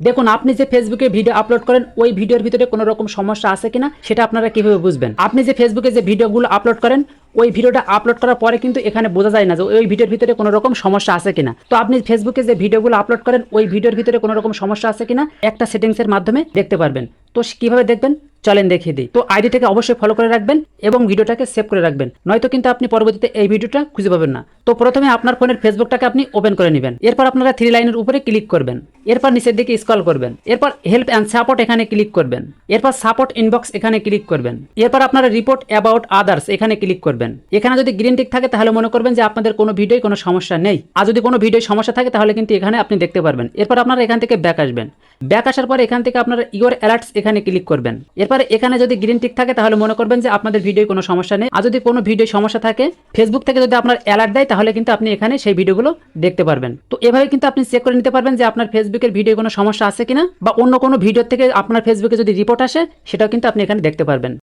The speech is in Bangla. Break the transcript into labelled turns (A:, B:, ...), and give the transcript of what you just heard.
A: দেখুন আপনি যে ফেসবুকে ভিডিও আপলোড করেন ওই ভিডিওর ভিতরে কোনো রকম সমস্যা আছে কিনা সেটা আপনারা কিভাবে বুঝবেন। আপনি যে ফেসবুকে যে ভিডিওগুলো আপলোড করেন ওই ভিডিওটা আপলোড করার পরে কিন্তু এখানে বোঝা যায় না যে ওই ভিডিওর ভিতরে কোনো রকম সমস্যা আছে কিনা। তো আপনি ফেসবুকে যে ভিডিওগুলো আপলোড করেন ওই ভিডিওর ভিতরে কোনো রকম সমস্যা আছে কিনা একটা সেটিংসের মাধ্যমে দেখতে পারবেন। তো কিভাবে দেখবেন চলেন দেখিয়ে দিই। তো আইডিটাকে অবশ্যই ফলো করে রাখবেন এবং ভিডিওটাকে সেভ করে রাখবেন, নয়তো কিন্তু আপনি পরবর্তীতে এই ভিডিওটা খুঁজে পাবেন না। তো প্রথমে আপনার ফোনের ফেসবুকটাকে আপনি ওপেন করে নেবেন। এরপর আপনারা থ্রি লাইনের উপরে ক্লিক করবেন, এরপর নিচের দিকে স্ক্রল করবেন, এরপর হেল্প অ্যান্ড সাপোর্ট এখানে ক্লিক করবেন, এরপর সাপোর্ট ইনবক্স এখানে ক্লিক করবেন, এরপর আপনারা রিপোর্ট অ্যাবাউট আদার্স এখানে ক্লিক করবেন। এখানে যদি গ্রিন টিক থাকে তাহলে মনে করবেন যে আপনাদের কোনো ভিডিওয় কোনো সমস্যা নেই, আর যদি কোনো ভিডিওয় সমস্যা থাকে তাহলে কিন্তু এখানে আপনি দেখতে পারবেন। এরপর আপনারা এখান থেকে ব্যাক আসবেন, ব্যাক আসার পরে এখান থেকে আপনারা ইওর অ্যালার্টস এখানে ক্লিক করবেন। এরপরে এখানে যদি গ্রিন টিক থাকে তাহলে মনে করবেন যে আপনাদের ভিডিওয় কোনো সমস্যা নেই, আর যদি কোনো ভিডিও সমস্যা থাকে ফেসবুক থেকে যদি আপনার অ্যালার্ট দেয় তাহলে কিন্তু আপনি এখানে সেই ভিডিওগুলো দেখতে পারবেন। তো এভাবে কিন্তু আপনি চেক করে নিতে পারবেন যে আপনার ফেসবুকের ভিডিও কোনো সমস্যা আছে কিনা, বা অন্য কোনো ভিডিও থেকে আপনার ফেসবুকে যদি রিপোর্ট আসে সেটাও কিন্তু আপনি এখানে দেখতে পারবেন।